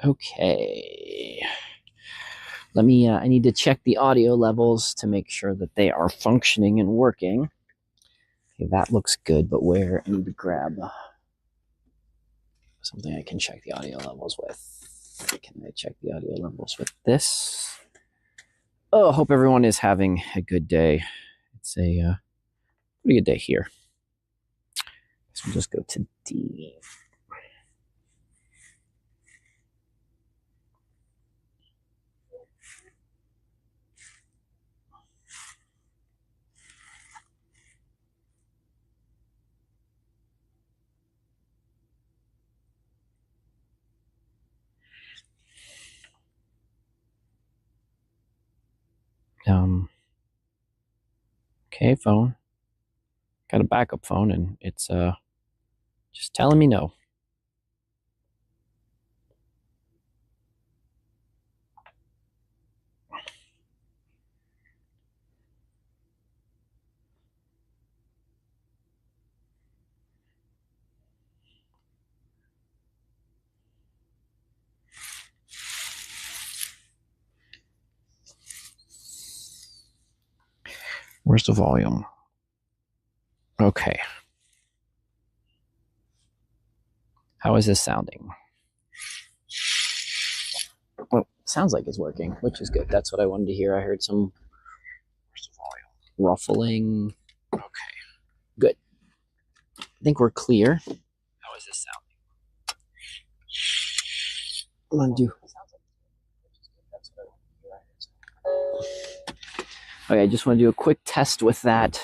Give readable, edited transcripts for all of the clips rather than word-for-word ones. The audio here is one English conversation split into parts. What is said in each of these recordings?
Okay. Let me, I need to check the audio levels to make sure that they are functioning and working. Okay, that looks good, but where I need to grab something I can check the audio levels with. Can I check the audio levels with this? Oh, hope everyone is having a good day. It's a pretty good day here. So we'll just go to D. Okay, phone. Got a backup phone, and it's just telling me no. Where's the volume? Okay. How is this sounding? Well, sounds like it's working, which is good. That's what I wanted to hear. I heard some ruffling. Okay, good. I think we're clear. How is this sounding? I'm gonna do. Okay, I just want to do a quick test with that.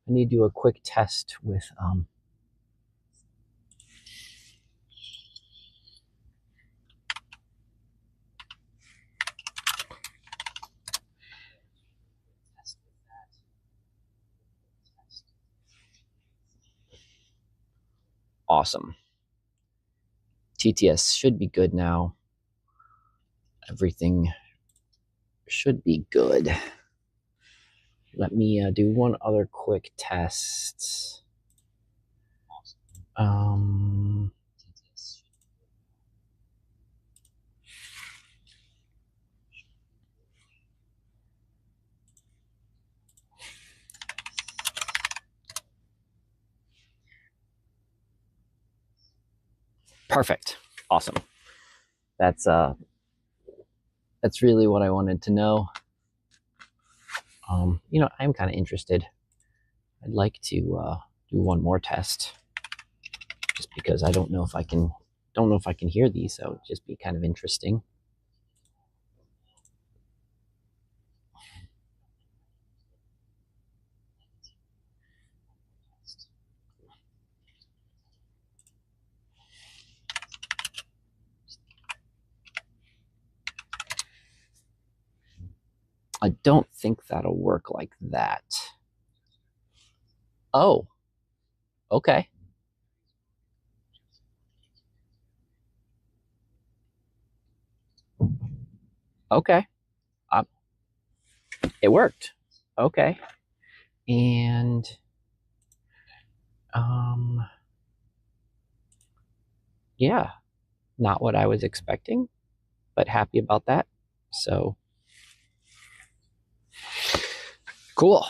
I need to do a quick test with awesome. TTS should be good now. Everything should be good. Let me do one other quick test. Perfect. Awesome. That's really what I wanted to know. I'm kind of interested. I'd like to do one more test, just because I don't know if I can hear these, so it'd just be kind of interesting. I don't think that'll work like that. Oh, okay. Okay. It worked. Okay. And yeah, not what I was expecting, but happy about that. So cool.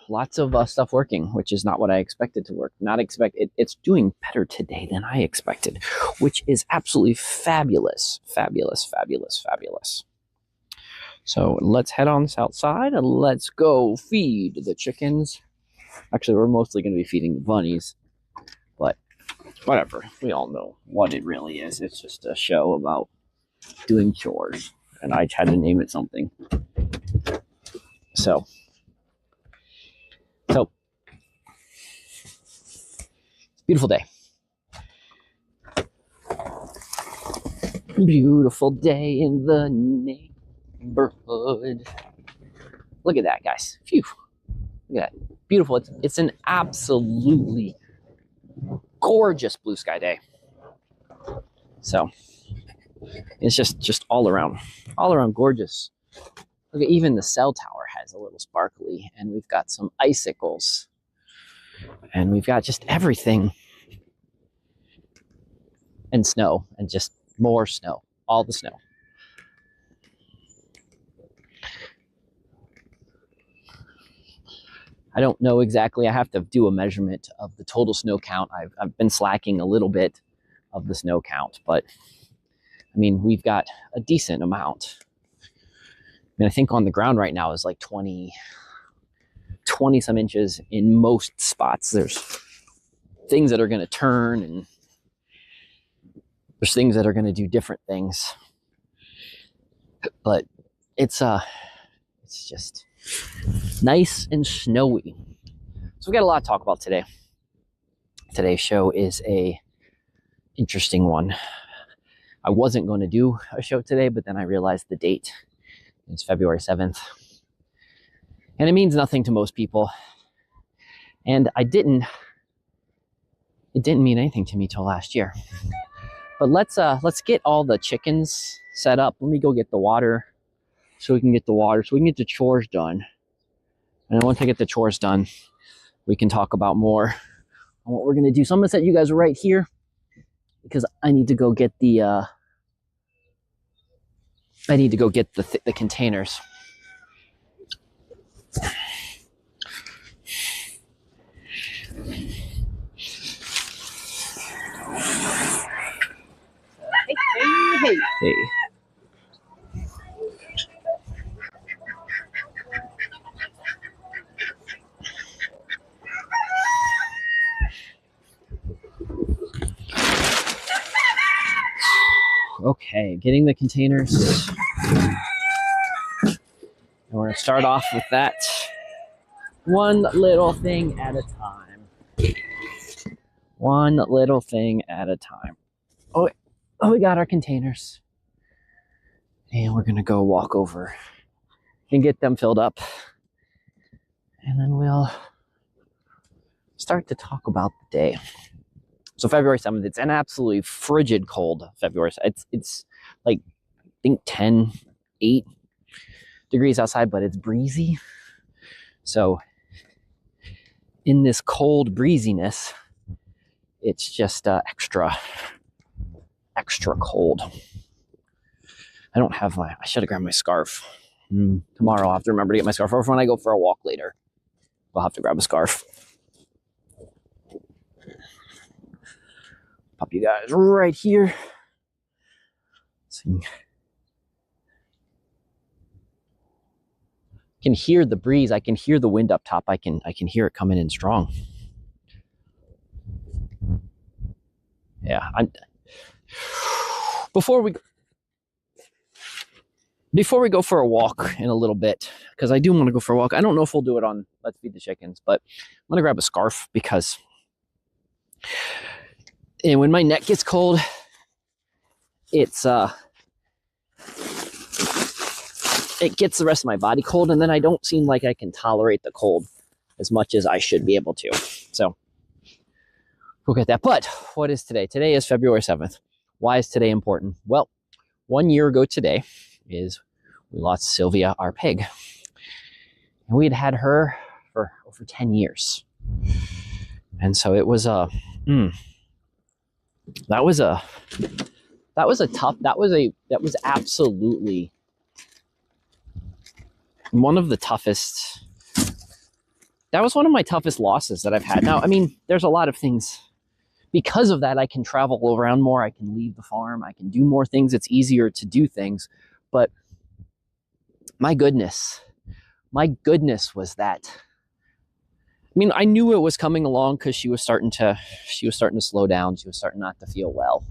Lots of stuff working, which is not what I expected to work. It's doing better today than I expected, which is absolutely fabulous, fabulous, fabulous, fabulous. So let's head on outside and let's go feed the chickens. Actually, we're mostly going to be feeding the bunnies, but whatever. We all know what it really is. It's just a show about doing chores, and I had to name it something. So it's a beautiful day. Beautiful day in the neighborhood. Look at that, guys. Phew. Look at that. Beautiful. It's an absolutely gorgeous blue sky day. So it's just all around gorgeous. Look at, even the cell tower has a little sparkly, and we've got some icicles, and we've got just everything, and snow, and just more snow. all the snow. I don't know exactly. I have to do a measurement of the total snow count. I've been slacking a little bit of the snow count, but I mean, we've got a decent amount. I mean, I think on the ground right now is like 20 some inches in most spots. There's things that are going to turn, and there's things that are going to do different things. But it's just nice and snowy. So we got a lot to talk about today. Today's show is a interesting one. I wasn't going to do a show today, but then I realized the date. It's February 7th. And it means nothing to most people. And it didn't mean anything to me till last year. But let's get all the chickens set up. Let me go get the water so we can get the chores done. And then once I get the chores done, we can talk about more on what we're going to do. So I'm going to set you guys right here because I need to go get the containers. Hey. Okay, getting the containers. And we're going to start off with that one little thing at a time. One little thing at a time. Oh, we got our containers. And we're going to go walk over and get them filled up. And then we'll start to talk about the day. So February 7th, it's an absolutely frigid cold February. It's like, I think 8 degrees outside, but it's breezy. So in this cold breeziness, it's just extra cold. I should have grabbed my scarf. Tomorrow I'll have to remember to get my scarf. Or when I go for a walk later, I'll have to grab a scarf. Pop you guys right here. So I can hear the breeze. I can hear the wind up top. I can hear it coming in strong. Yeah, before we go for a walk in a little bit, because I do want to go for a walk. I don't know if we'll do it on Let's Feed the Chickens, but I'm going to grab a scarf because when my neck gets cold, it gets the rest of my body cold, and then I don't seem like I can tolerate the cold as much as I should be able to. So we'll get that. But what is today? Today is February 7th. Why is today important? Well, 1 year ago today we lost Sylvia, our pig. And we had her for over 10 years. And so it was that was absolutely one of the toughest. That was one of my toughest losses that I've had. Now, I mean, there's a lot of things. Because of that, I can travel around more. I can leave the farm. I can do more things. It's easier to do things. But my goodness was that. I mean, I knew it was coming along because she was starting to slow down. She was starting not to feel well.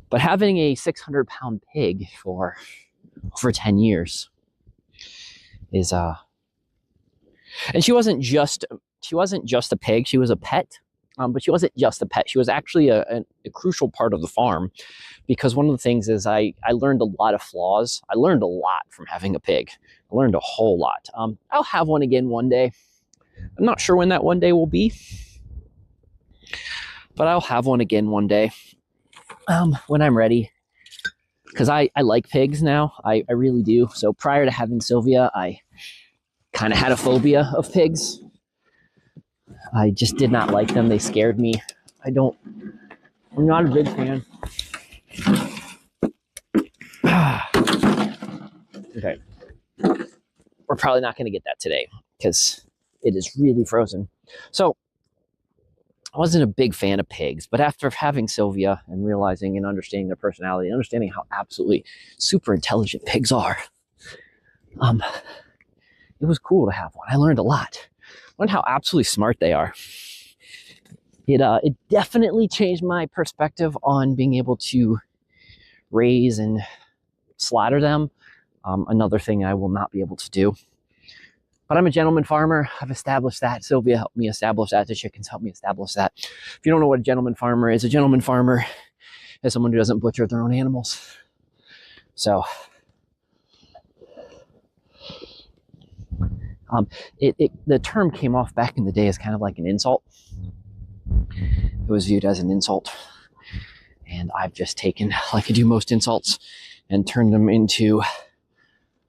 But having a 600-pound pig for over 10 years is and she wasn't just a pig. She was a pet. But she wasn't just a pet. She was actually a crucial part of the farm, because one of the things is I learned a lot of flaws. I learned a lot from having a pig. I learned a whole lot. I'll have one again one day. I'm not sure when that one day will be, but I'll have one again one day when I'm ready, because I like pigs now. I really do. So prior to having Sylvia, I kind of had a phobia of pigs. I just did not like them. They scared me. I'm not a big fan. Okay. We're probably not going to get that today because it is really frozen. So I wasn't a big fan of pigs, but after having Sylvia and realizing and understanding their personality and understanding how absolutely super intelligent pigs are, it was cool to have one. I learned a lot. I learned how absolutely smart they are. It definitely changed my perspective on being able to raise and slaughter them. Another thing I will not be able to do. But I'm a gentleman farmer. I've established that. Sylvia helped me establish that. The chickens helped me establish that. If you don't know what a gentleman farmer is someone who doesn't butcher their own animals. So, the term came off back in the day as kind of like an insult. It was viewed as an insult. And I've just taken, like I do most insults, and turned them into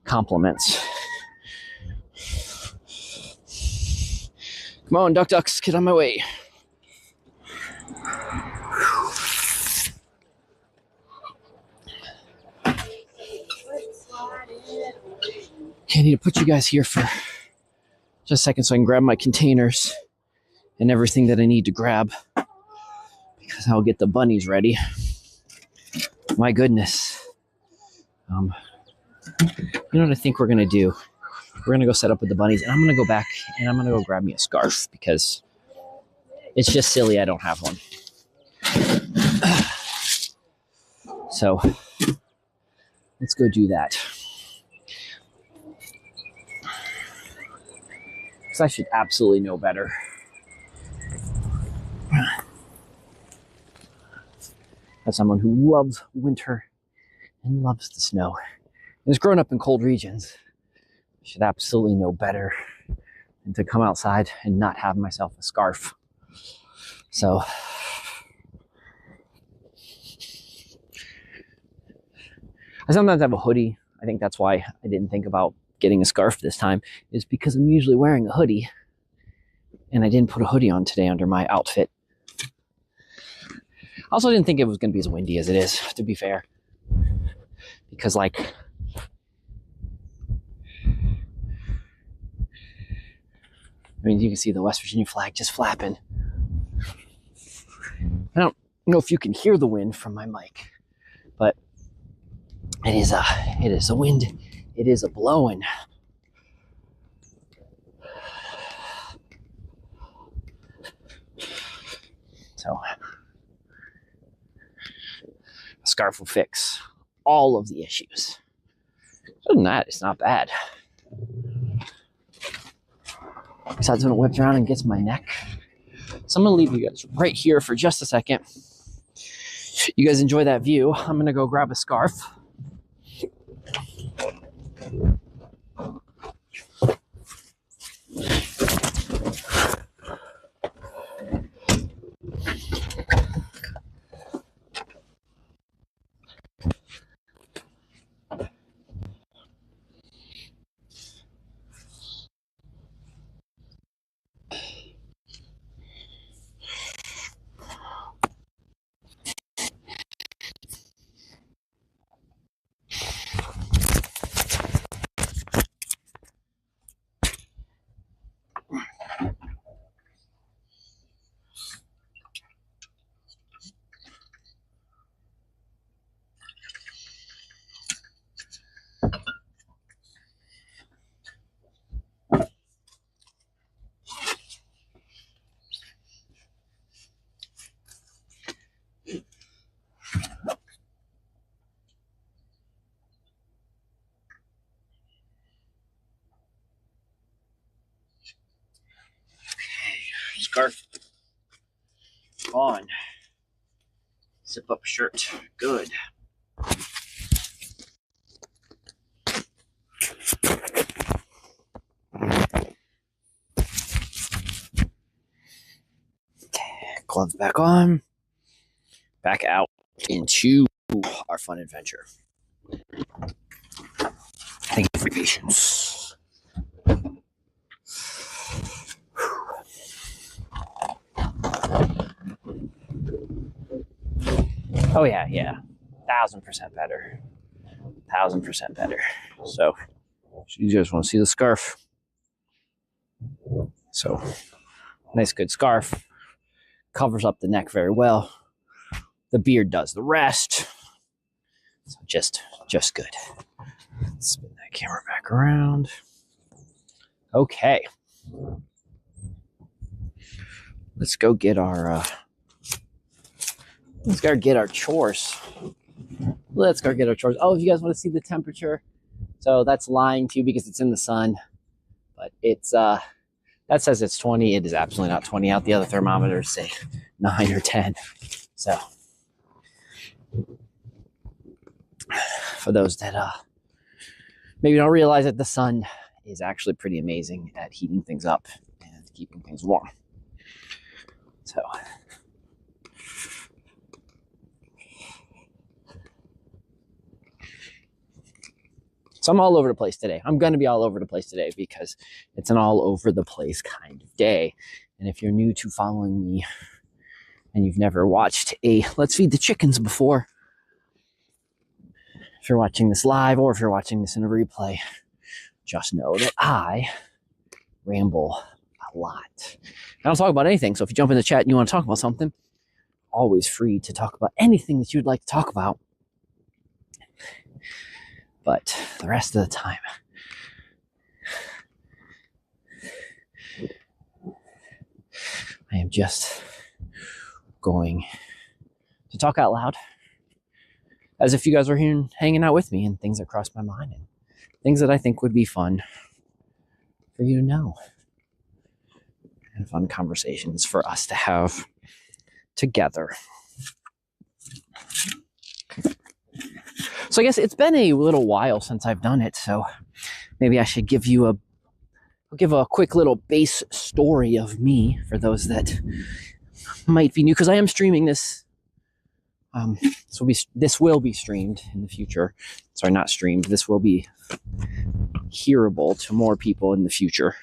compliments. Come on, ducks, get on my way. Okay, I need to put you guys here for just a second so I can grab my containers and everything that I need to grab, because I'll get the bunnies ready. My goodness. You know what I think we're going to do? We're going to go set up with the bunnies, and I'm going to go back and I'm going to go grab me a scarf because it's just silly I don't have one. So let's go do that. Because I should absolutely know better. As someone who loves winter and loves the snow and has grown up in cold regions, I should absolutely know better than to come outside and not have myself a scarf. So I sometimes have a hoodie. I think that's why I didn't think about getting a scarf this time, is because I'm usually wearing a hoodie and I didn't put a hoodie on today under my outfit. I also didn't think it was going to be as windy as it is, to be fair, because I mean, you can see the West Virginia flag just flapping. I don't know if you can hear the wind from my mic, but it is a wind. It is a blowing. So a scarf will fix all of the issues. Other than that, it's not bad. Besides when it whips around and gets my neck. So I'm going to leave you guys right here for just a second. You guys enjoy that view. I'm going to go grab a scarf. Scarf on. Zip up shirt. Good. Gloves back on. Back out into our fun adventure. Thank you for your patience. Oh yeah. 1000% better. 1000% better. So you just want to see the scarf. So nice, good scarf. Covers up the neck very well. The beard does the rest. So just good. Spin that camera back around. Okay. Let's go get our let's go get our chores. Let's go get our chores. Oh, if you guys want to see the temperature. So that's lying to you because it's in the sun. But it's that says it's 20. It is absolutely not 20 out. The other thermometers say 9 or 10. So for those that maybe don't realize that the sun is actually pretty amazing at heating things up and keeping things warm. So I'm all over the place today. I'm going to be all over the place today because it's an all over the place kind of day. And if you're new to following me and you've never watched a Let's Feed the Chickens before, if you're watching this live or if you're watching this in a replay, just know that I ramble a lot. I don't talk about anything. So if you jump in the chat and you want to talk about something, always free to talk about anything that you'd like to talk about. But the rest of the time, I am just going to talk out loud as if you guys were here hanging out with me and things that cross my mind and things that I think would be fun for you to know and fun conversations for us to have together. So I guess it's been a little while since I've done it, so maybe I should give you a quick little base story of me for those that might be new, because I am streaming this. This will be streamed in the future. Sorry, not streamed. This will be hearable to more people in the future.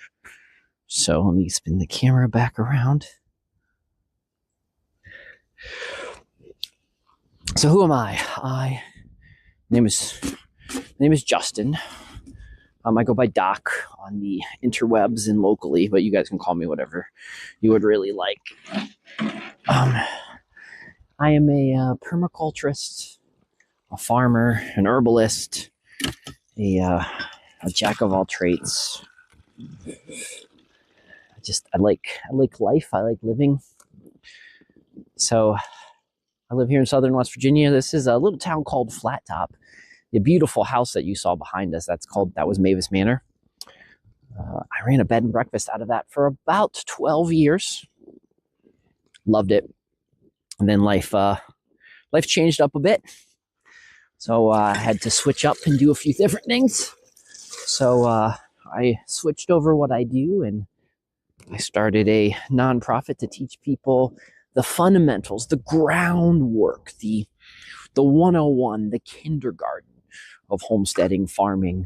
So let me spin the camera back around. So who am I? Name is Justin. I go by Doc on the interwebs and locally, but you guys can call me whatever you would really like. I am a permaculturist, a farmer, an herbalist, a jack of all trades. I like life. I like living. So I live here in southern West Virginia. This is a little town called Flat Top. The beautiful house that you saw behind us, that was Mavis Manor. I ran a bed and breakfast out of that for about 12 years. Loved it. And then life changed up a bit. So I had to switch up and do a few different things. So I switched over what I do, and I started a nonprofit to teach people the fundamentals, the groundwork, the 101, the kindergarten of homesteading, farming,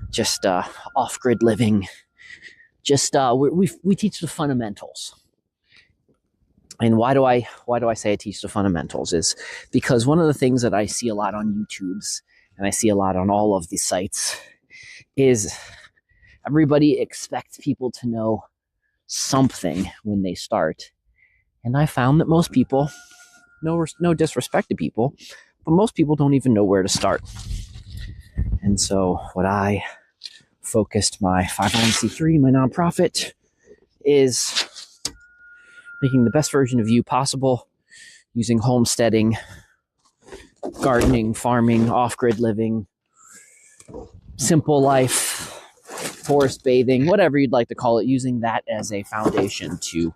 just off-grid living. Just we teach the fundamentals. And why do I say I teach the fundamentals is because one of the things that I see a lot on YouTube's and I see a lot on all of these sites is everybody expects people to know something when they start. And I found that most people, no disrespect to people, but most people don't even know where to start. And so what I focused my 501c3, my nonprofit, is making the best version of you possible using homesteading, gardening, farming, off-grid living, simple life, forest bathing, whatever you'd like to call it, using that as a foundation to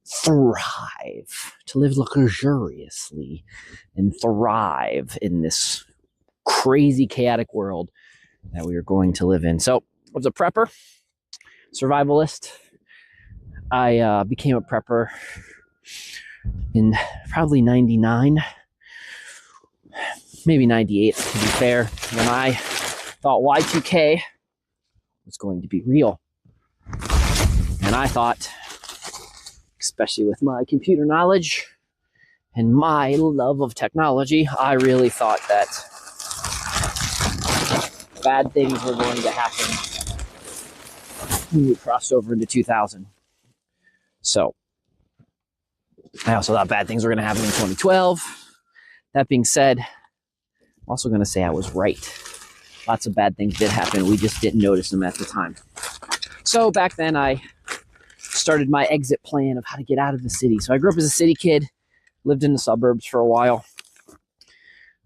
thrive, to live luxuriously and thrive in this crazy, chaotic world that we are going to live in. So I was a prepper, survivalist. I became a prepper in probably 99, maybe 98 to be fair, when I thought Y2K was going to be real. And I thought, especially with my computer knowledge and my love of technology, I really thought that bad things were going to happen when we crossed over into 2000. So I also thought bad things were going to happen in 2012. That being said, I'm also going to say I was right. Lots of bad things did happen. We just didn't notice them at the time. So back then I started my exit plan of how to get out of the city. So I grew up as a city kid, lived in the suburbs for a while.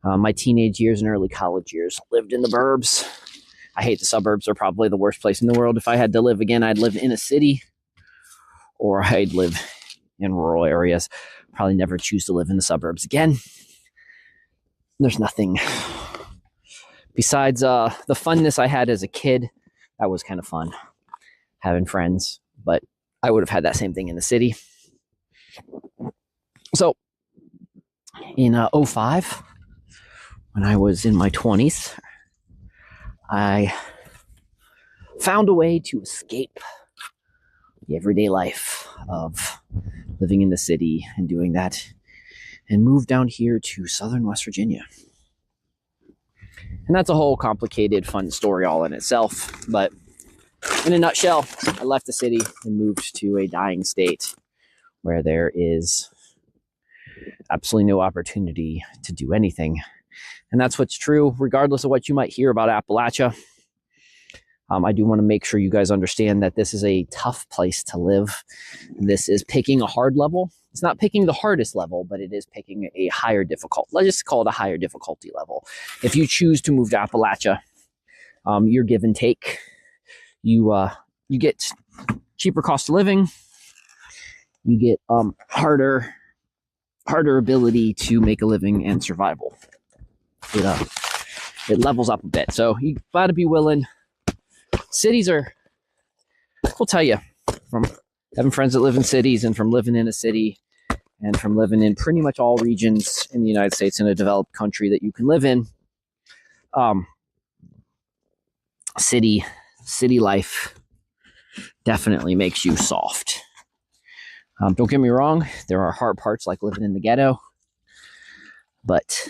My teenage years and early college years lived in the burbs. I hate the suburbs. They're probably the worst place in the world. If I had to live again, I'd live in a city or I'd live in rural areas. Probably never choose to live in the suburbs again. There's nothing besides the funness I had as a kid. That was kind of fun, having friends, but I would have had that same thing in the city. So in 2005, when I was in my 20s, I found a way to escape the everyday life of living in the city and doing that, and moved down here to southern West Virginia. And that's a whole complicated, fun story all in itself. But in a nutshell, I left the city and moved to a dying state where there is absolutely no opportunity to do anything. And that's what's true, regardless of what you might hear about Appalachia. I do want to make sure you guys understand that this is a tough place to live. This is picking a hard level. It's not picking the hardest level, but it is picking a higher difficult. Let's just call it a higher difficulty level. If you choose to move to Appalachia, you're give and take. You get cheaper cost of living. You get harder ability to make a living and survival. It levels up a bit. So you got to be willing. Cities are, we'll tell you, from having friends that live in cities and from living in a city and from living in pretty much all regions in the United States in a developed country that you can live in, city life definitely makes you soft. Don't get me wrong, there are hard parts like living in the ghetto, but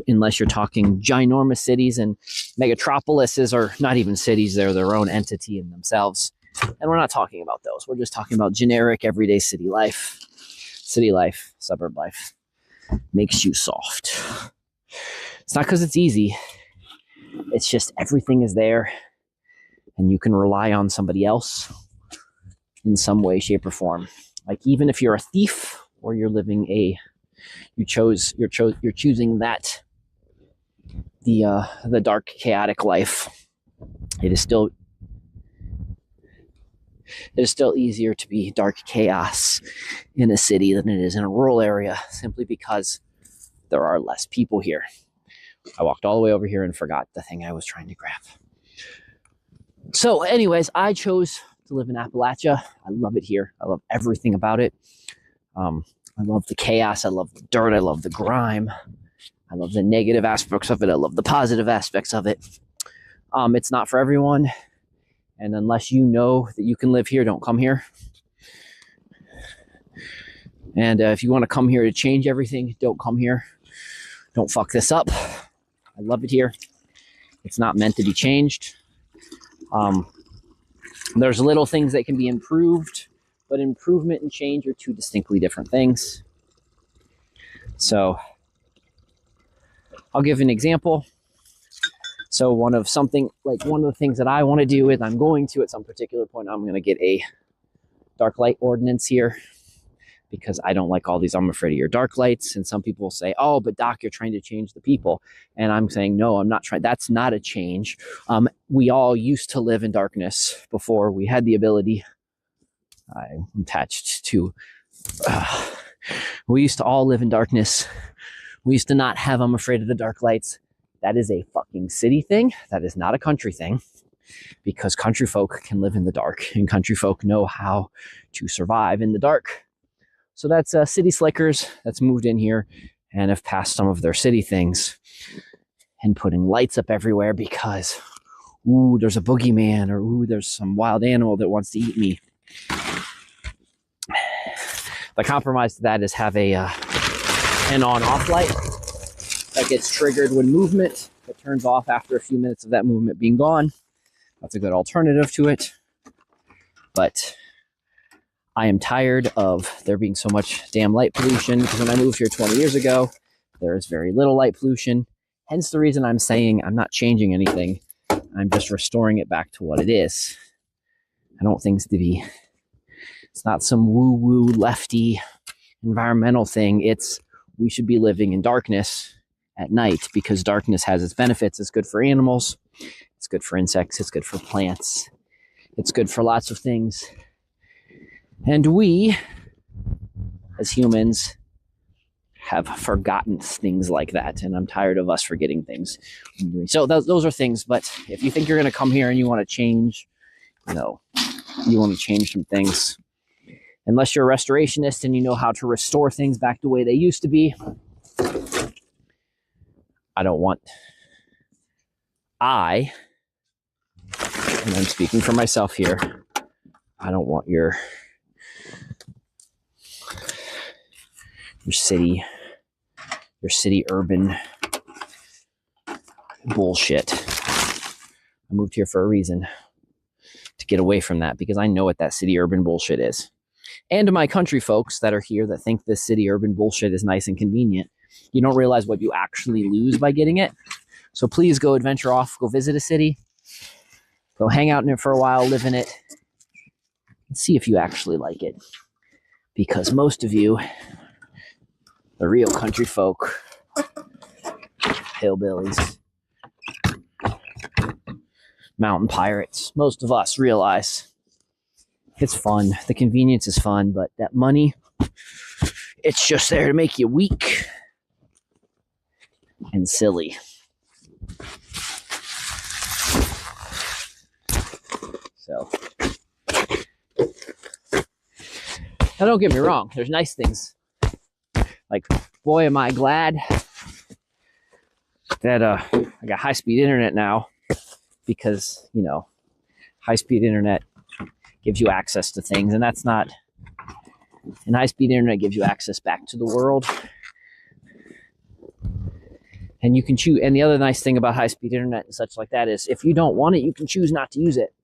unless you're talking ginormous cities, and megatropolises are not even cities, they're their own entity in themselves. And we're not talking about those. We're just talking about generic everyday city life. City life, suburb life makes you soft. It's not because it's easy. It's just everything is there and you can rely on somebody else in some way, shape, or form. Like even if you're a thief or you're living you're choosing that the dark, chaotic life, it is still easier to be dark chaos in a city than it is in a rural area, simply because there are less people here. I walked all the way over here and forgot the thing I was trying to grab. So anyways, I chose to live in Appalachia. I love it here. I love everything about it. I love the chaos. I love the dirt. I love the grime. I love the negative aspects of it. I love the positive aspects of it. It's not for everyone. And unless you know that you can live here, don't come here. And if you want to come here to change everything, don't come here. Don't fuck this up. I love it here. It's not meant to be changed. There's little things that can be improved, but improvement and change are two distinctly different things. So I'll give an example. So one of the things that I want to do is I'm going to, at some particular point, I'm going to get a dark light ordinance here because I don't like all these, I'm afraid of your dark lights. And some people will say, oh, but Doc, you're trying to change the people. And I'm saying, no, I'm not trying. That's not a change. We all used to live in darkness before we had the ability. I'm attached to, we used to all live in darkness. We used to not have, I'm afraid of the dark lights. That is a fucking city thing. That is not a country thing, because country folk can live in the dark and country folk know how to survive in the dark. So that's city slickers that's moved in here and have passed some of their city things and putting lights up everywhere because, ooh, there's a boogeyman, or ooh, there's some wild animal that wants to eat me. The compromise to that is have an on-off light that gets triggered when movement, that turns off after a few minutes of that movement being gone. That's a good alternative to it. But I am tired of there being so much damn light pollution, because when I moved here 20 years ago, there is very little light pollution. Hence the reason I'm saying I'm not changing anything. I'm just restoring it back to what it is. I don't think it's not some woo-woo lefty environmental thing. It's we should be living in darkness at night because darkness has its benefits. It's good for animals. It's good for insects. It's good for plants. It's good for lots of things. And we, as humans, have forgotten things like that. And I'm tired of us forgetting things. So those are things. But if you think you're going to come here and you want to change, you want to change some things. Unless you're a restorationist and you know how to restore things back the way they used to be, and I'm speaking for myself here, I don't want your city urban bullshit. I moved here for a reason, to get away from that, because I know what that city urban bullshit is. And to my country folks that are here that think this city urban bullshit is nice and convenient, you don't realize what you actually lose by getting it. So please go adventure off, go visit a city, go hang out in it for a while, live in it, and see if you actually like it. Because most of you, the real country folk, hillbillies, mountain pirates, most of us realize it's fun. The convenience is fun, but that money, it's just there to make you weak and silly. So, now don't get me wrong, there's nice things. Like, boy, am I glad that I got high-speed internet now, because, high-speed internet gives you access to things, and high-speed internet gives you access back to the world. And you can choose, and the other nice thing about high-speed internet and such like that is, if you don't want it, you can choose not to use it.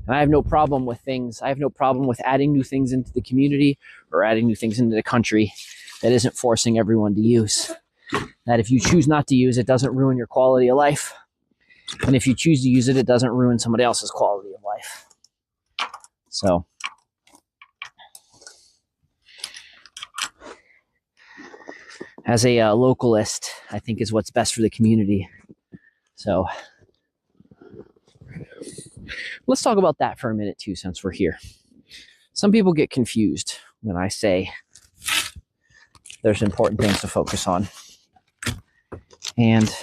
And I have no problem with things. I have no problem with adding new things into the community or adding new things into the country that isn't forcing everyone to use. That if you choose not to use it, doesn't ruin your quality of life. And if you choose to use it, it doesn't ruin somebody else's quality of life. So, as a localist, I think is what's best for the community. So, let's talk about that for a minute too, since we're here. Some people get confused when I say there's important things to focus on. And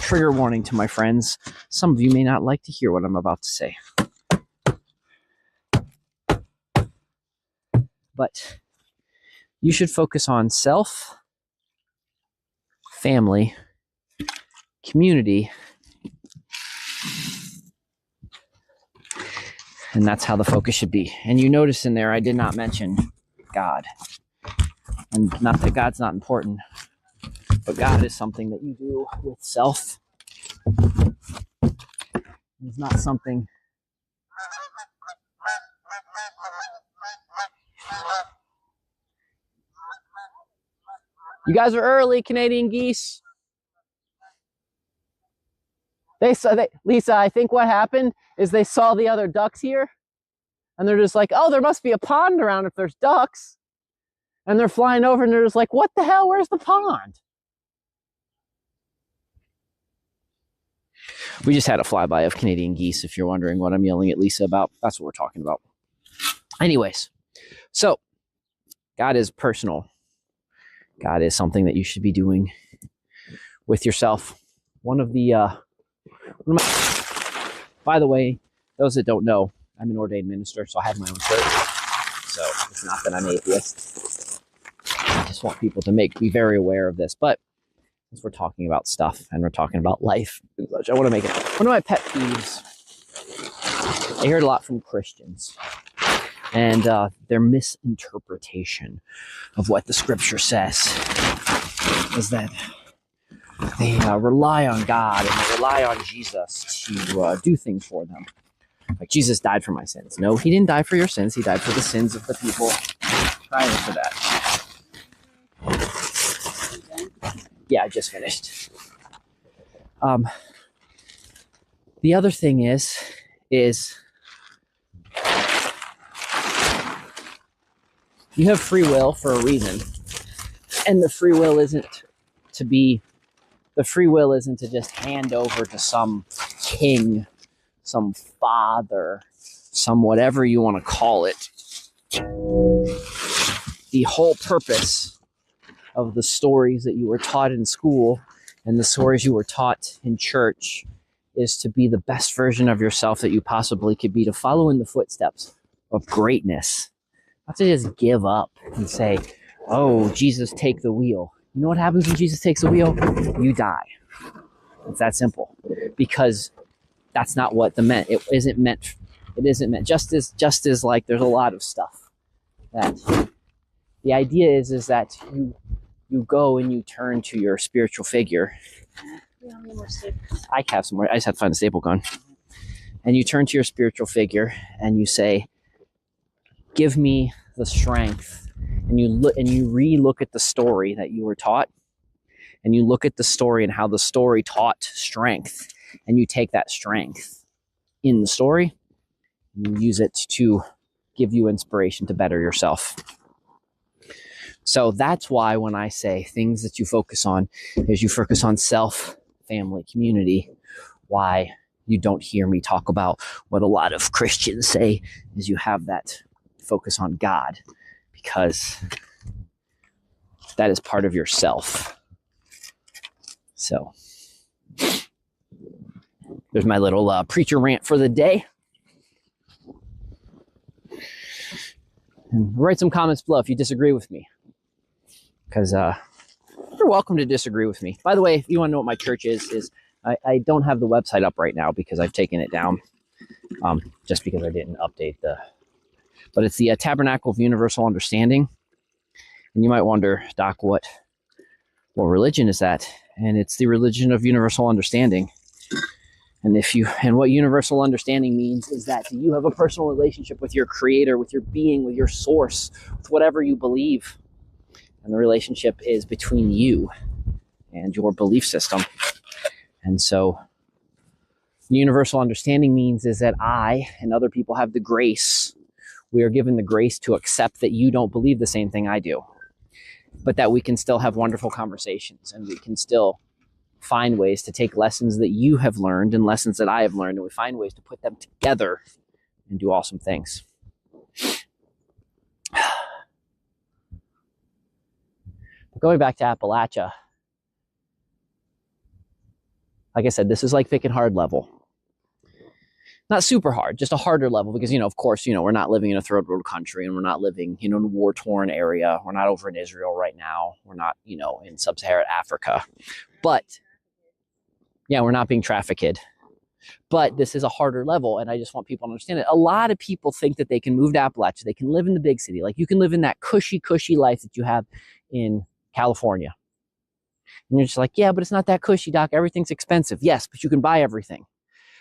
trigger warning to my friends, some of you may not like to hear what I'm about to say. But you should focus on self, family, community, and that's how the focus should be. And you notice in there, I did not mention God. And not that God's not important, but God is something that you do with self. It's not something... You guys are early, Canadian geese. Lisa, I think what happened is they saw the other ducks here, and they're just like, oh, there must be a pond around if there's ducks. And they're flying over, and they're just like, what the hell? Where's the pond? We just had a flyby of Canadian geese, if you're wondering what I'm yelling at Lisa about. That's what we're talking about. Anyways, so God is personal. God is something that you should be doing with yourself. By the way, those that don't know, I'm an ordained minister, so I have my own church. So it's not that I'm atheist. I just want people to be very aware of this. But as we're talking about stuff and we're talking about life, I want to make it one of my pet peeves. I hear it a lot from Christians. And their misinterpretation of what the scripture says is that rely on God and they rely on Jesus to do things for them. Like, Jesus died for my sins. No, he didn't die for your sins. He died for the sins of the people prior to that. Yeah, I just finished. The other thing is you have free will for a reason. And the free will isn't to just hand over to some king, some father, some whatever you want to call it. The whole purpose of the stories that you were taught in school and the stories you were taught in church is to be the best version of yourself that you possibly could be, to follow in the footsteps of greatness. Not to just give up and say, oh, Jesus, take the wheel. You know what happens when Jesus takes the wheel? You die. It's that simple. Because that's not what it isn't meant. Just as like there's a lot of stuff that the idea is that you go and you turn to your spiritual figure. I have some more. I just have to find a staple gun. And you turn to your spiritual figure and you say, give me the strength. And you re-look at the story that you were taught. And you look at the story and how the story taught strength. And you take that strength in the story and you use it to give you inspiration to better yourself. So that's why when I say things that you focus on is you focus on self, family, community. Why you don't hear me talk about what a lot of Christians say is you have that focus on God, because that is part of yourself. So there's my little preacher rant for the day. And write some comments below if you disagree with me, because you're welcome to disagree with me. By the way, if you want to know what my church is I don't have the website up right now because I've taken it down, just because I didn't update but it's the Tabernacle of Universal Understanding. And you might wonder, Doc, what religion is that? And it's the religion of universal understanding. And what universal understanding means is that you have a personal relationship with your creator, with your being, with your source, with whatever you believe. And the relationship is between you and your belief system. And so universal understanding means is that I and other people have the grace. We are given the grace to accept that you don't believe the same thing I do, but that we can still have wonderful conversations and we can still find ways to take lessons that you have learned and lessons that I have learned, and we find ways to put them together and do awesome things. But going back to Appalachia, like I said, this is like thick and hard level. Not super hard, just a harder level because, of course, we're not living in a third world country and we're not living, in a war-torn area. We're not over in Israel right now. We're not, in sub-Saharan Africa. But, yeah, we're not being trafficked. But this is a harder level, and I just want people to understand it. A lot of people think that they can move to Appalachia. They can live in the big city. Like, you can live in that cushy life that you have in California. And you're just like, yeah, but it's not that cushy, Doc. Everything's expensive. Yes, but you can buy everything.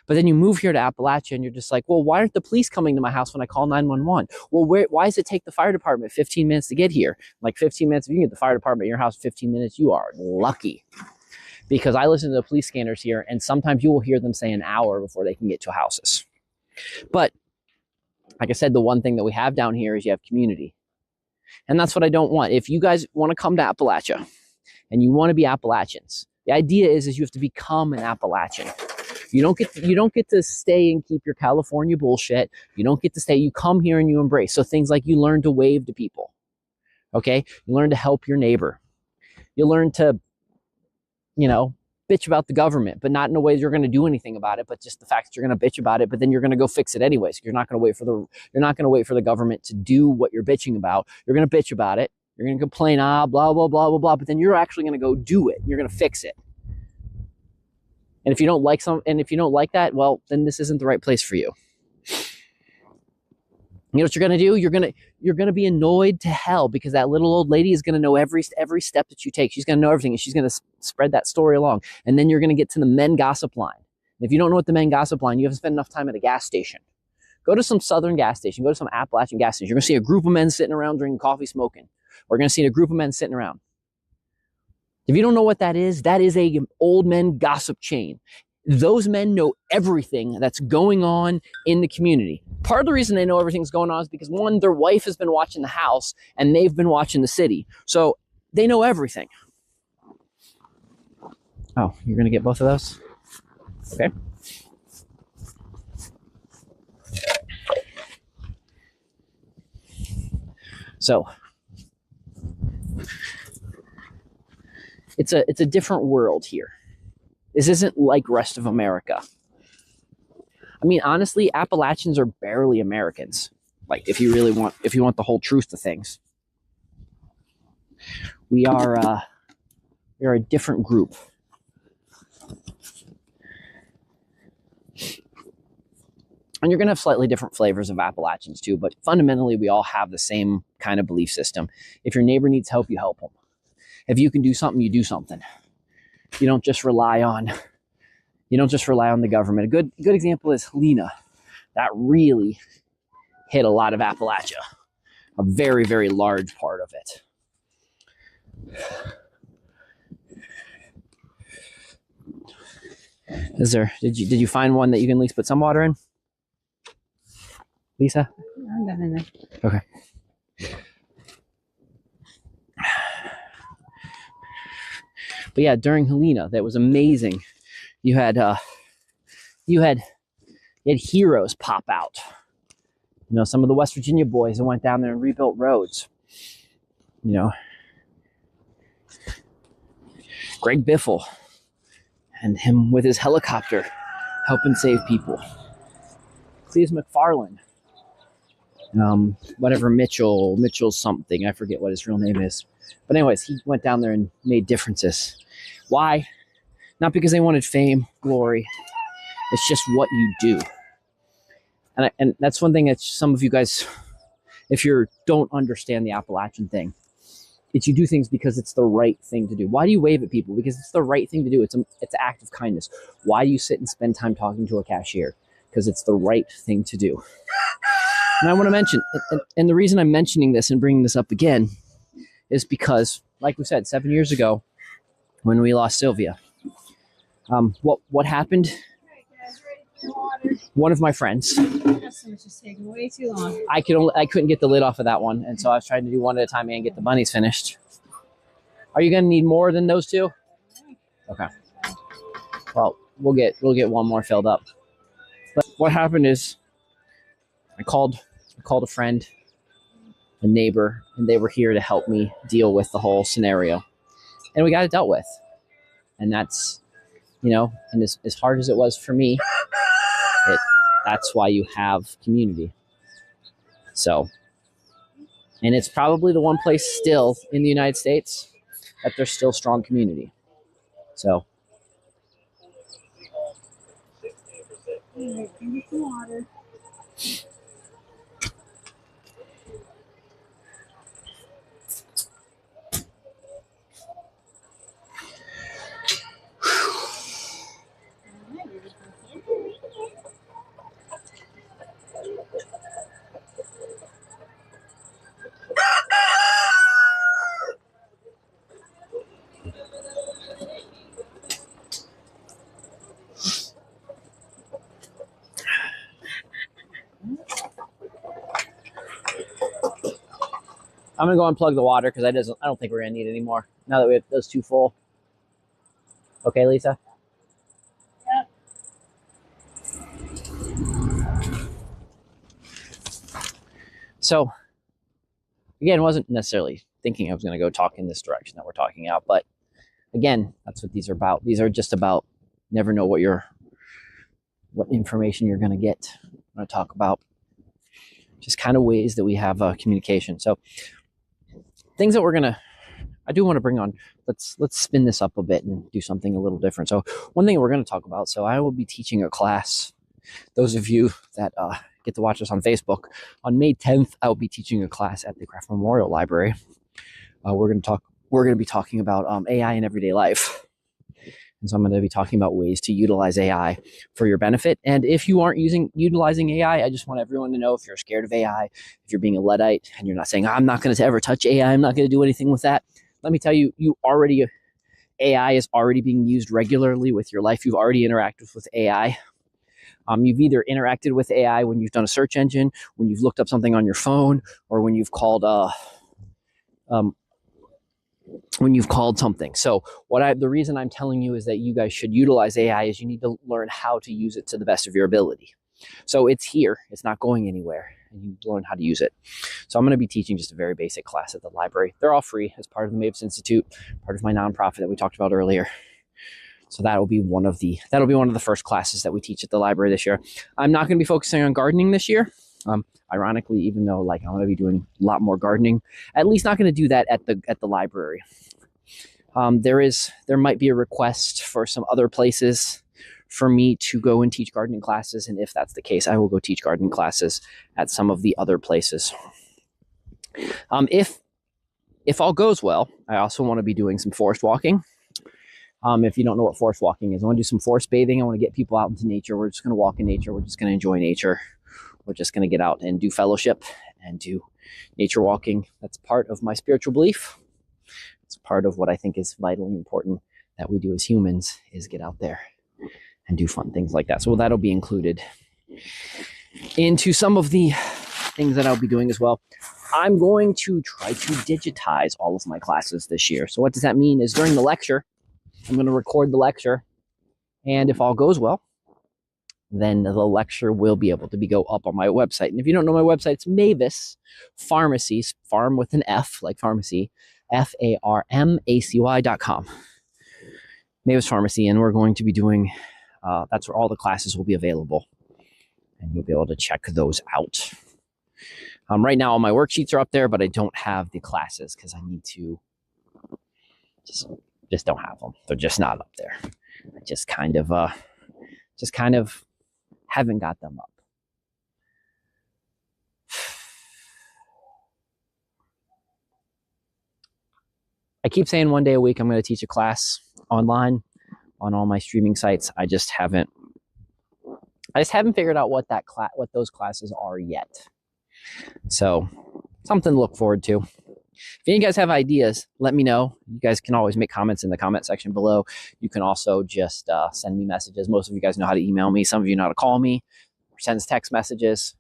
But then you move here to Appalachia and you're just like, well, why aren't the police coming to my house when I call 911? Well, why does it take the fire department 15 minutes to get here? Like 15 minutes, if you can get the fire department at your house in 15 minutes, you are lucky. Because I listen to the police scanners here and sometimes you will hear them say an hour before they can get to houses. But like I said, the one thing that we have down here is you have community. And that's what I don't want. If you guys want to come to Appalachia and you want to be Appalachians, the idea is you have to become an Appalachian. You don't get to stay and keep your California bullshit. You don't get to stay. You come here and you embrace. So things like you learn to wave to people. Okay? You learn to help your neighbor. You learn to, bitch about the government, but not in a way that you're going to do anything about it, but just the fact that you're going to bitch about it, but then you're going to go fix it anyway. So you're not going to wait for the government to do what you're bitching about. You're going to bitch about it. You're going to complain, blah, blah, blah, blah, blah, but then you're actually going to go do it. You're going to fix it. And if you don't like that, well, then this isn't the right place for you. You know what you're gonna do? You're gonna be annoyed to hell because that little old lady is gonna know every step that you take. She's gonna know everything, and she's gonna spread that story along. And then you're gonna get to the men gossip line. And if you don't know what the men gossip line, you haven't spent enough time at a gas station. Go to some southern gas station. Go to some Appalachian gas station. You're gonna see a group of men sitting around drinking coffee, smoking. We're gonna see a group of men sitting around. If you don't know what that is a old men gossip chain. Those men know everything that's going on in the community. Part of the reason they know everything's going on is because, one, their wife has been watching the house and they've been watching the city. So they know everything. Oh, you're going to get both of those? Okay. So it's a different world here. This isn't like rest of America. I mean, honestly, Appalachians are barely Americans. Like, if you want the whole truth of things, we are a different group. And you're going to have slightly different flavors of Appalachians too, but fundamentally, we all have the same kind of belief system. If your neighbor needs help, you help them. If you can do something, you do something. You don't just rely on the government. A good example is Helena. That really hit a lot of Appalachia, a very, very large part of it. Did you find one that you can at least put some water in? Lisa? I'm done in there. Okay. But yeah, during Helena, that was amazing. You had heroes pop out. You know, some of the West Virginia boys that went down there and rebuilt roads. You know, Greg Biffle and him with his helicopter helping save people. Cleus McFarland. Whatever Mitchell something. I forget what his real name is. But anyways, he went down there and made differences. Why? Not because they wanted fame, glory. It's just what you do. And that's one thing that some of you guys, if you don't understand the Appalachian thing, it's you do things because it's the right thing to do. Why do you wave at people? Because it's the right thing to do. It's an act of kindness. Why do you sit and spend time talking to a cashier? Because it's the right thing to do. And I want to mention, and the reason I'm mentioning this and bringing this up again is because, like we said, 7 years ago, when we lost Sylvia, what happened? One of my friends. Customer's just taking way too long. I couldn't get the lid off of that one, and so I was trying to do one at a time and get the bunnies finished. Are you going to need more than those two? Okay. Well, we'll get one more filled up. But what happened is, I called a friend, a neighbor, and they were here to help me deal with the whole scenario, and we got it dealt with. And that's, you know, and as hard as it was for me, that's why you have community. So, and it's probably the one place still in the United States that there's still strong community. So. All right, give me some water. I'm gonna go unplug the water because I don't think we're gonna need any more now that we have those two full. Okay, Lisa? Yep. So, again, wasn't necessarily thinking I was gonna go talk in this direction that we're talking out, but again, that's what these are about. These are just about never know what information you're gonna get. I'm gonna talk about just kind of ways that we have communication. So things that I do want to bring on, let's spin this up a bit and do something a little different. So one thing we're going to talk about, so I will be teaching a class. Those of you that get to watch us on Facebook, on May 10th, I'll be teaching a class at the Craft Memorial Library. We're going to be talking about AI in everyday life. And so I'm going to be talking about ways to utilize AI for your benefit. And if you aren't utilizing AI, I just want everyone to know, if you're scared of AI, if you're being a Luddite and you're not saying, I'm not going to ever touch AI, I'm not going to do anything with that. Let me tell you, AI is already being used regularly with your life. You've already interacted with AI. You've either interacted with AI when you've done a search engine, when you've looked up something on your phone, or when you've called something. So the reason I'm telling you is that you guys should utilize AI is you need to learn how to use it to the best of your ability. So it's here, it's not going anywhere, and you learn how to use it. So I'm going to be teaching just a very basic class at the library. They're all free as part of the Mavis Institute, part of my nonprofit that we talked about earlier. So that'll be one of the first classes that we teach at the library this year. I'm not going to be focusing on gardening this year. Ironically, even though I'm going to be doing a lot more gardening, at least not going to do that at the library. There might be a request for some other places for me to go and teach gardening classes, and if that's the case, I will go teach gardening classes at some of the other places. If all goes well, I also want to be doing some forest walking. If you don't know what forest walking is, I want to do some forest bathing. I want to get people out into nature. We're just going to walk in nature. We're just going to enjoy nature. We're just going to get out and do fellowship and do nature walking. That's part of my spiritual belief. It's part of what I think is vitally important that we do as humans, is get out there and do fun things like that. So that'll be included into some of the things that I'll be doing as well. I'm going to try to digitize all of my classes this year. So what does that mean is during the lecture, I'm going to record the lecture, and if all goes well, then the lecture will be able to go up on my website. And if you don't know my website, it's Mavis Pharmacy, farm with an F, like pharmacy, FARMACY.com. Mavis Pharmacy, and we're going to be doing, that's where all the classes will be available, and you'll be able to check those out. Right now, all my worksheets are up there, but I don't have the classes because I need to just don't have them. They're just not up there. I just kind of haven't got them up. I keep saying one day a week I'm going to teach a class online on all my streaming sites. I just haven't figured out what those classes are yet. So something to look forward to. If you guys have ideas, let me know. You guys can always make comments in the comment section below. You can also just send me messages. Most of you guys know how to email me. Some of you know how to call me or send text messages.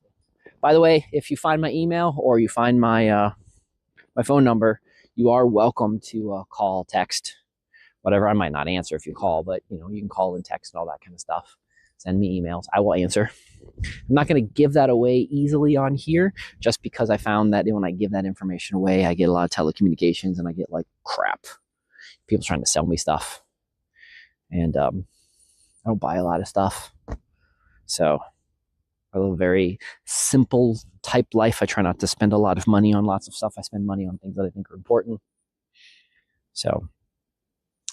By the way, if you find my email or you find my my phone number, you are welcome to call, text, whatever. I might not answer if you call, but you can call and text and all that kind of stuff. Send me emails. I will answer. I'm not going to give that away easily on here, just because I found that when I give that information away, I get a lot of telecommunications and I get like crap. People trying to sell me stuff. And I don't buy a lot of stuff. So I live a very simple type life. I try not to spend a lot of money on lots of stuff. I spend money on things that I think are important. So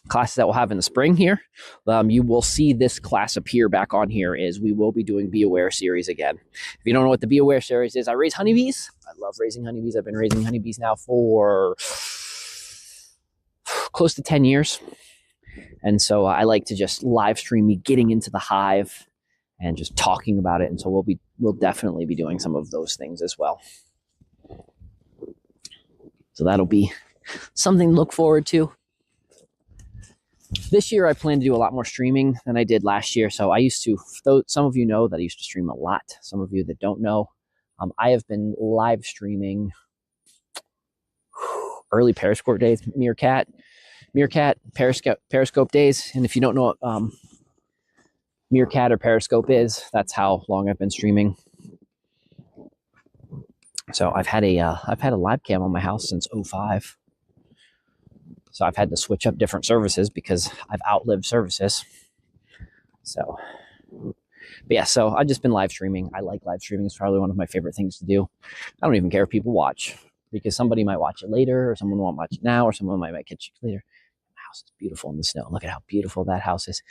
classes that we'll have in the spring here, you will see this class appear back on here, is we will be doing Be Aware series again. If you don't know what the Be Aware series is, I raise honeybees. I love raising honeybees. I've been raising honeybees now for close to 10 years. And so I like to just live stream me getting into the hive and just talking about it. And so we'll definitely be doing some of those things as well. So that'll be something to look forward to. This year, I plan to do a lot more streaming than I did last year. So I used to, though some of you know that I used to stream a lot. Some of you that don't know, I have been live streaming early Periscope days, Meerkat, Periscope days. And if you don't know what Meerkat or Periscope is, that's how long I've been streaming. So I've had a live cam on my house since 2005. So I've had to switch up different services because I've outlived services. So, but yeah, so I've just been live streaming. I like live streaming. It's probably one of my favorite things to do. I don't even care if people watch, because somebody might watch it later, or someone won't watch it now, or someone might catch it later. The house is beautiful in the snow. Look at how beautiful that house is.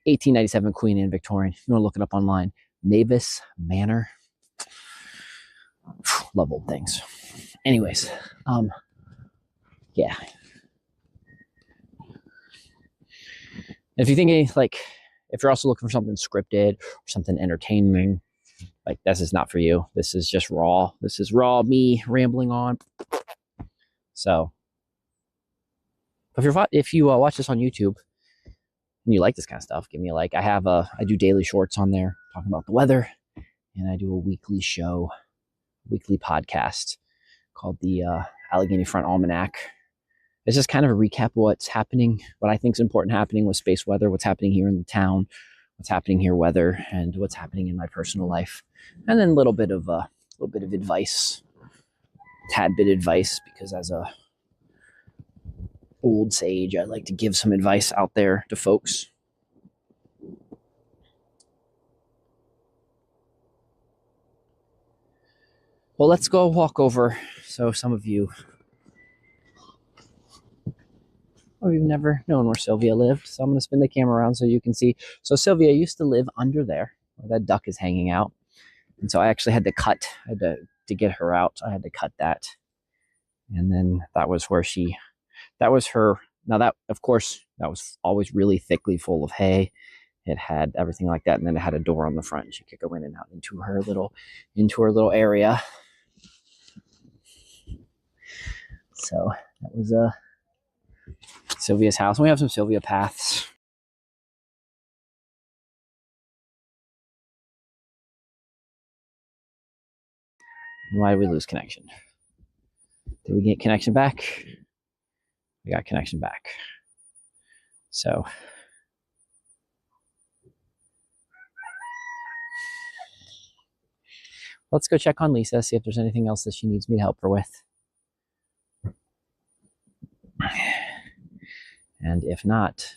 1897 Queen Anne Victorian. If you want to look it up online, Mavis Manor. Love old things. Anyways, yeah. If you think like, if you're also looking for something scripted or something entertaining, like this is not for you. This is just raw. This is raw me rambling on. So if you watch this on YouTube and you like this kind of stuff, give me a like. I do daily shorts on there talking about the weather, and I do a weekly podcast called the Allegheny Front Almanac. It's just kind of a recap of what's happening, what I think is important happening with space weather, what's happening here in the town, what's happening here weather, and what's happening in my personal life. And then a little bit of advice, tad bit advice, because as a old sage, I like to give some advice out there to folks. Well, let's go walk over. So some of you, you've never known where Sylvia lived. So I'm going to spin the camera around so you can see. So Sylvia used to live under there where that duck is hanging out. And so I actually had to get her out. I had to cut that. And then that was her. Now that, of course, that was always really thickly full of hay. It had everything like that. And then it had a door on the front. She could go in and out into her little area. So that was Sylvia's house. And we have some Sylvia paths. Why did we lose connection? Did we get connection back? We got connection back. So let's go check on Lisa, see if there's anything else that she needs me to help her with. And if not,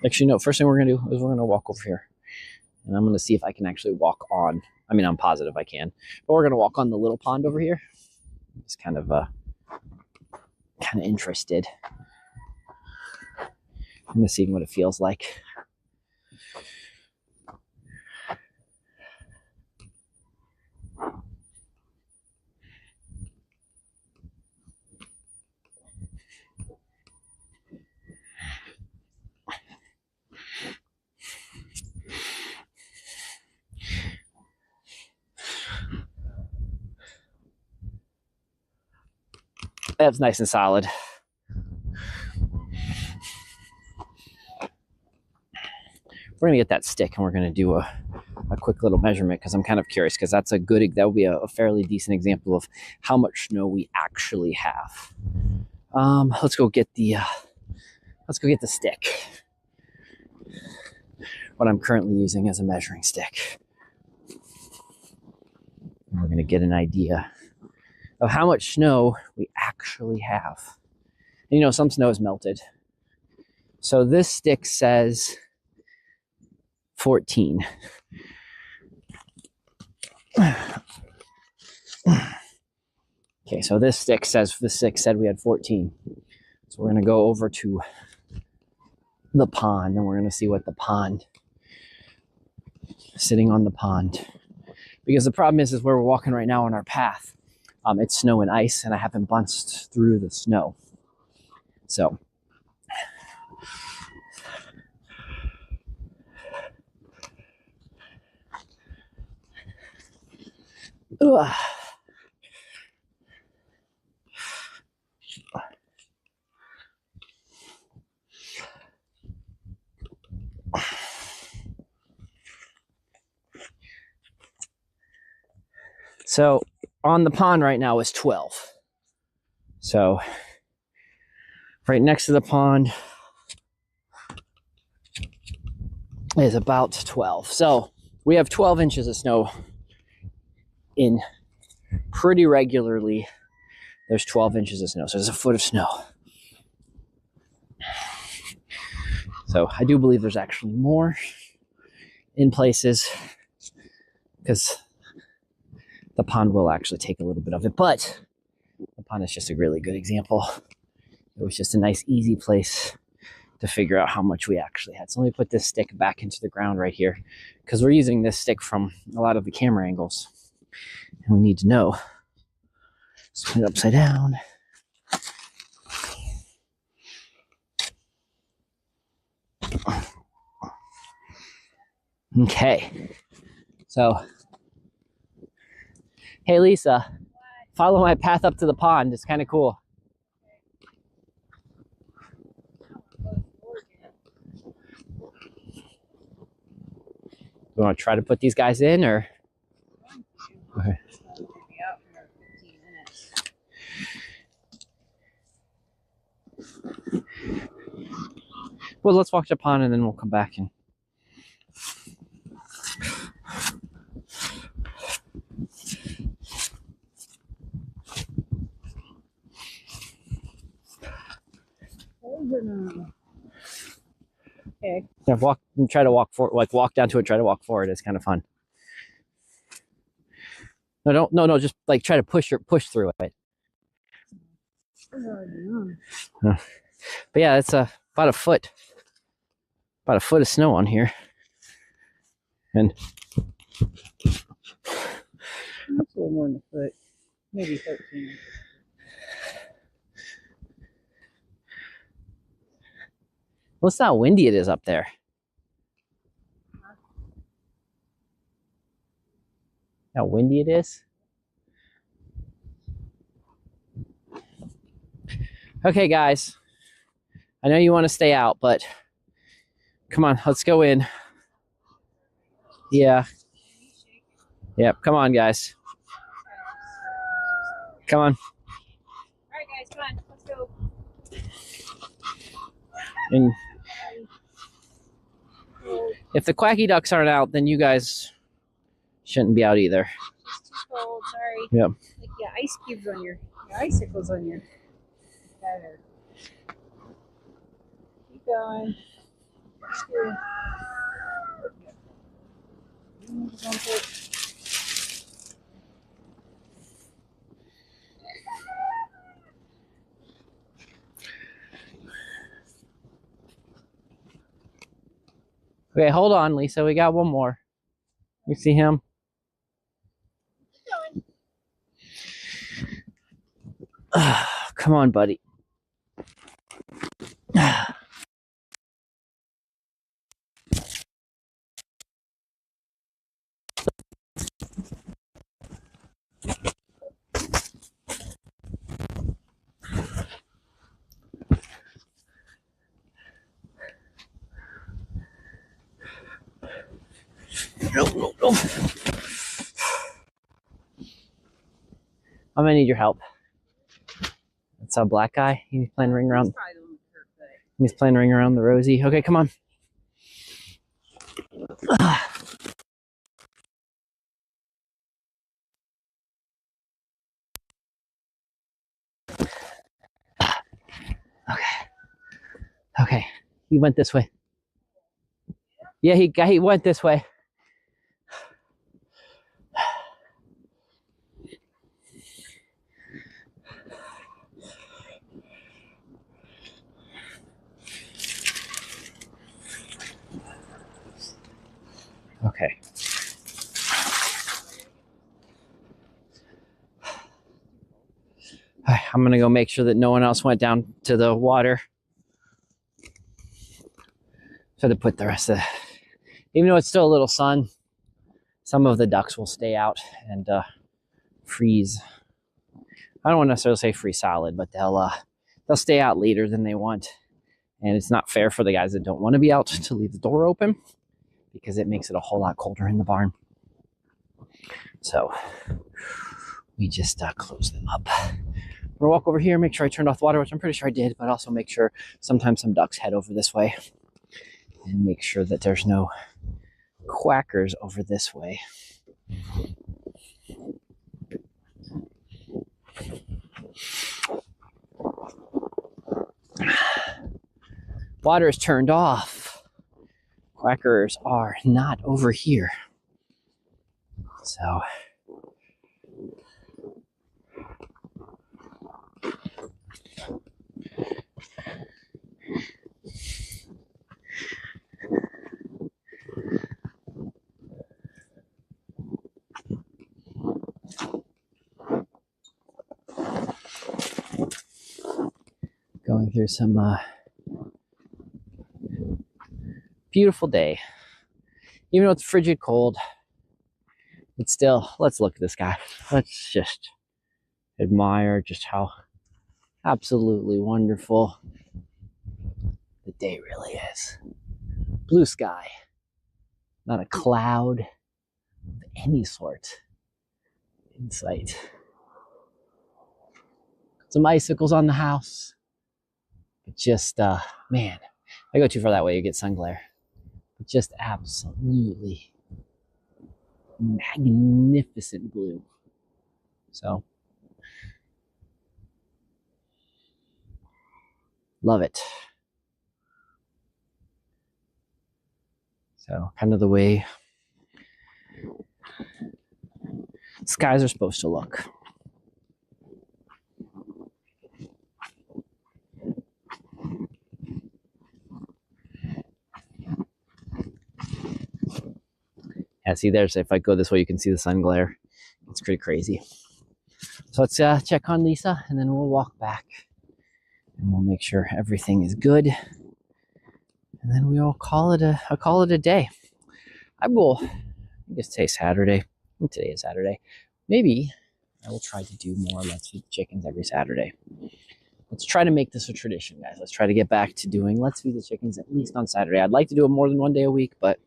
actually, no, first thing we're going to do is we're going to walk over here. And I'm going to see if I can actually walk on. I mean, I'm positive I can. But we're going to walk on the little pond over here. Just kind of interested in seeing what it feels like. That's nice and solid. We're going to get that stick and we're going to do a quick little measurement because I'm kind of curious, because that would be a fairly decent example of how much snow we actually have. Let's go get the stick. What I'm currently using as a measuring stick. And we're going to get an idea of how much snow we actually have. And, some snow is melted. So this stick says 14. Okay, so this stick said we had 14. So we're going to go over to the pond and we're going to see what the pond, sitting on the pond. Because the problem is where we're walking right now on our path. It's snow and ice, and I haven't bunched through the snow. So, So on the pond right now is 12. So right next to the pond is about 12. So we have 12 inches of snow in pretty regularly. There's 12 inches of snow. So there's a foot of snow. So I do believe there's actually more in places because the pond will actually take a little bit of it, but the pond is just a really good example. It was just a nice, easy place to figure out how much we actually had. So let me put this stick back into the ground right here, because we're using this stick from a lot of the camera angles. And we need to know. Spin it upside down. Okay. So, hey Lisa, follow my path up to the pond. It's kind of cool. You want to try to put these guys in, or? Okay. Well, let's walk to the pond and then we'll come back and. Okay. Yeah, walk and try to walk forward, like walk down to it, try to walk forward. It's kind of fun. No, just like try to push through it. But yeah, it's about a foot of snow on here. And That's a little more than a foot. Maybe 13. what's how windy it is up there? How windy it is? Okay, guys. I know you want to stay out, but come on, let's go in. Yeah. Yep, come on, guys. Come on. All right, guys, come on. Let's go. And if the quacky ducks aren't out, then you guys shouldn't be out either. It's too cold. Sorry. Yep. Like, yeah, ice cubes on your icicles on your ladder. Keep going. Let's do it. Okay, hold on, Lisa. We got one more. You see him? Come on, buddy. No. I'm gonna need your help. That's a black guy. He's playing ring around. He's playing ring around the rosy. Okay, come on. Okay. He went this way. Yeah, he went this way. Okay. I'm gonna go make sure that no one else went down to the water. So to put the rest of, even though it's still a little sun, some of the ducks will stay out and freeze. I don't want to necessarily say freeze solid, but they'll stay out later than they want. And it's not fair for the guys that don't want to be out to leave the door open, because it makes it a whole lot colder in the barn. So we just close them up. I'm gonna walk over here, make sure I turned off the water, which I'm pretty sure I did, but also make sure sometimes some ducks head over this way, and make sure that there's no quackers over this way. Water is turned off. Quackers are not over here. So Going through some beautiful day. Even though it's frigid cold, but still, let's look at this guy. Let's just admire just how absolutely wonderful the day really is. Blue sky, not a cloud of any sort in sight. Some icicles on the house. But just, man, if I go too far that way, you get sun glare. But just absolutely magnificent blue. So, love it. So, kind of the way skies are supposed to look. Yeah, see, there's, if I go this way, you can see the sun glare. It's pretty crazy. So let's check on Lisa, and then we'll walk back. And we'll make sure everything is good. And then we'll call it a day. I guess today's Saturday. Today is Saturday. Maybe I will try to do more Let's Feed the Chickens every Saturday. Let's try to make this a tradition, guys. Let's try to get back to doing Let's Feed the Chickens at least on Saturday. I'd like to do it more than one day a week, but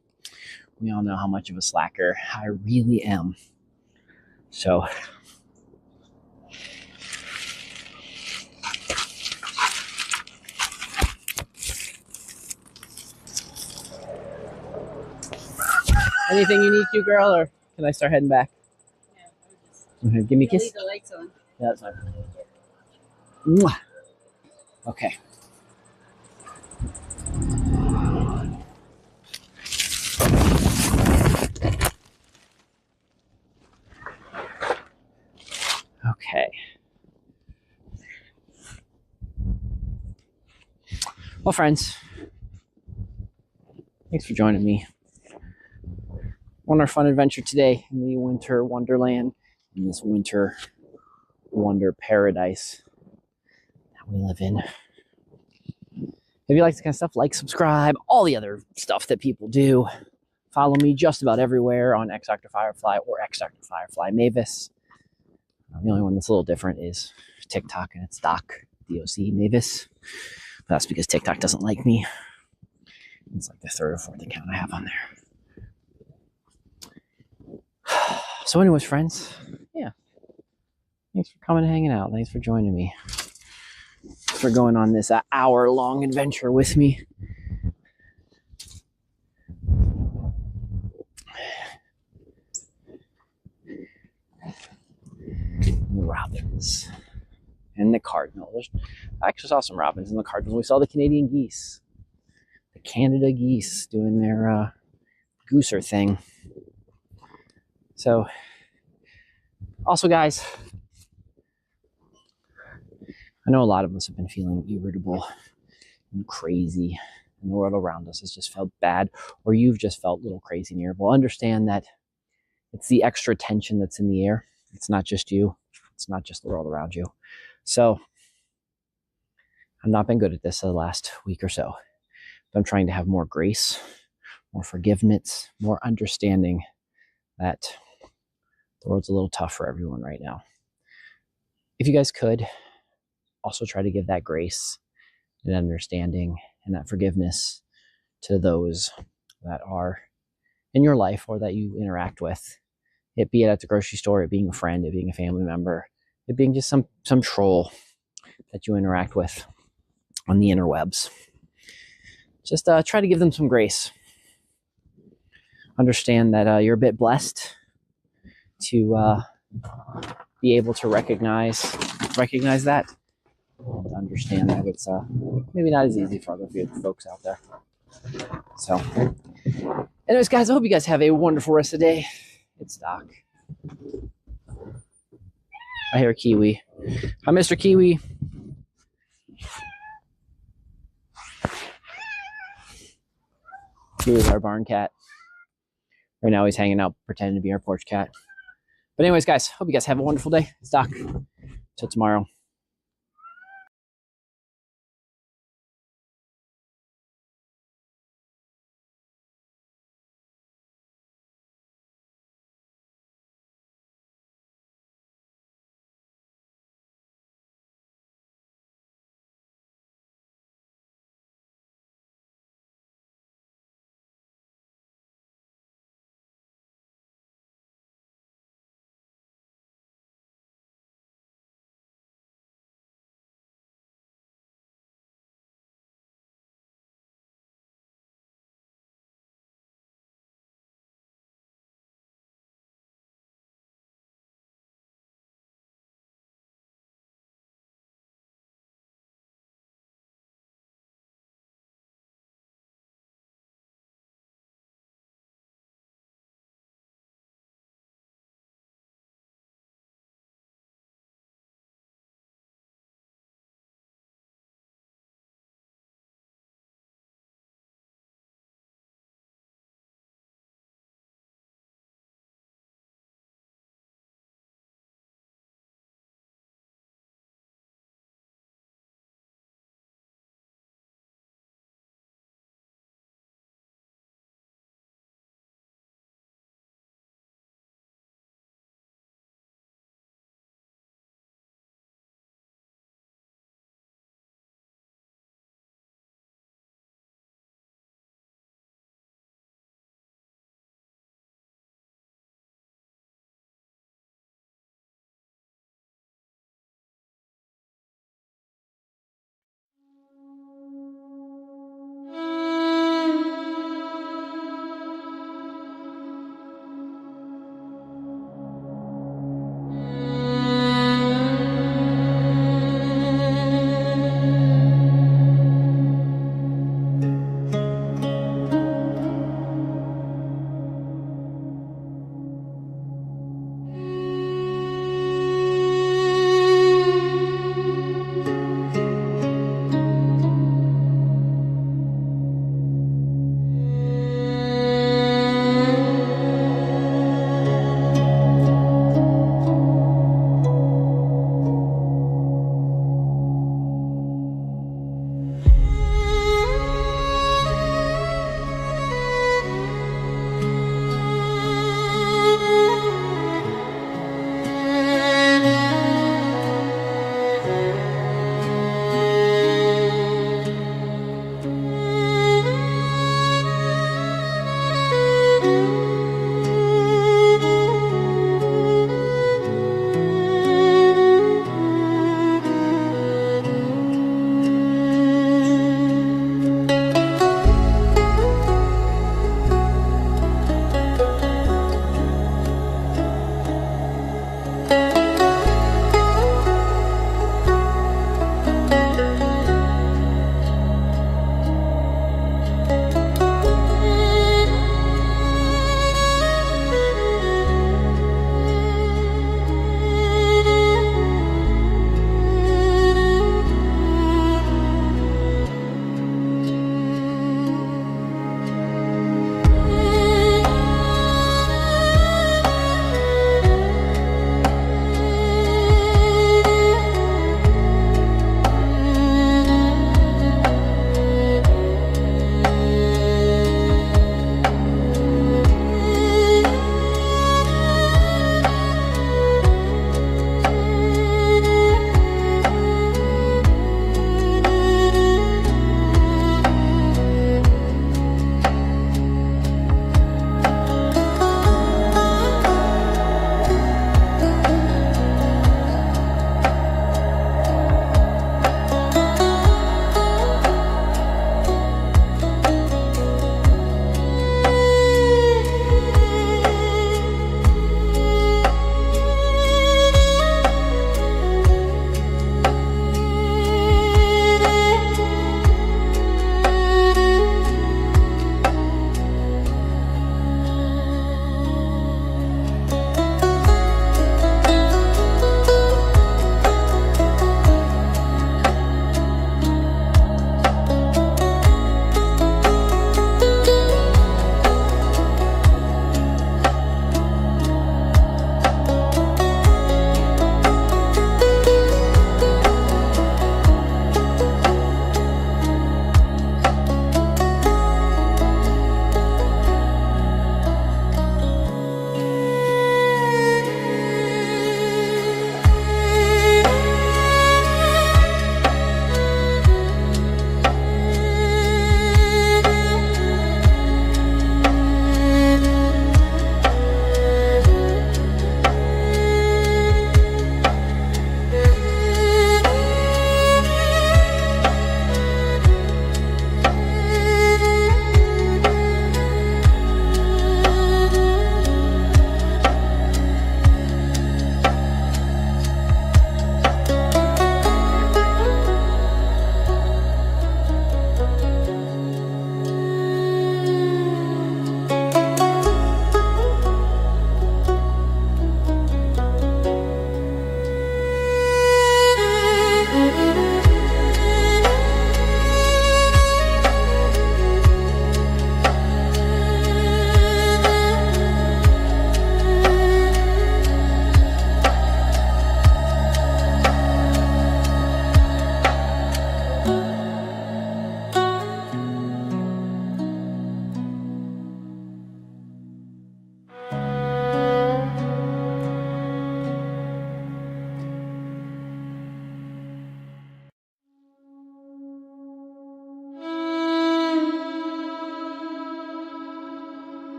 we all know how much of a slacker I really am. So, anything you need to, girl, or can I start heading back? Yeah, I would just Give me a kiss. leave the lights on. Yeah, that's fine. Mwah. Okay. Okay. Well, friends, thanks for joining me on our fun adventure today in the winter wonderland, in this winter wonder paradise that we live in. If you like this kind of stuff, like, subscribe, all the other stuff that people do. Follow me just about everywhere on X Dr. Firefly or X Dr. Firefly Mavis. The only one that's a little different is TikTok, and it's DOC Mavis. But that's because TikTok doesn't like me. It's like the third or fourth account I have on there. So anyways, friends, yeah. Thanks for coming and hanging out. Thanks for joining me. Thanks for going on this hour-long adventure with me. The robins and the cardinals. I actually saw some robins and the cardinals. We saw the Canadian geese, the Canada geese doing their gooser thing. So, also, guys, I know a lot of us have been feeling irritable and crazy, and the world around us has just felt bad, or you've just felt a little crazy and irritable. Understand that it's the extra tension that's in the air. It's not just you. It's not just the world around you. So, I've not been good at this the last week or so. But I'm trying to have more grace, more forgiveness, more understanding that the world's a little tough for everyone right now. If you guys could also try to give that grace and understanding and that forgiveness to those that are in your life or that you interact with, it be it at the grocery store, it being a friend, it being a family member, it being just some troll that you interact with on the interwebs. Just try to give them some grace. Understand that you're a bit blessed to be able to recognize that, and understand that it's maybe not as easy for other folks out there. So, anyways, guys, I hope you guys have a wonderful rest of the day. It's Doc. I hear Kiwi. Hi, Mr. Kiwi. Kiwi's our barn cat. Right now he's hanging out pretending to be our porch cat. But anyways, guys, hope you guys have a wonderful day. It's Doc. Till tomorrow.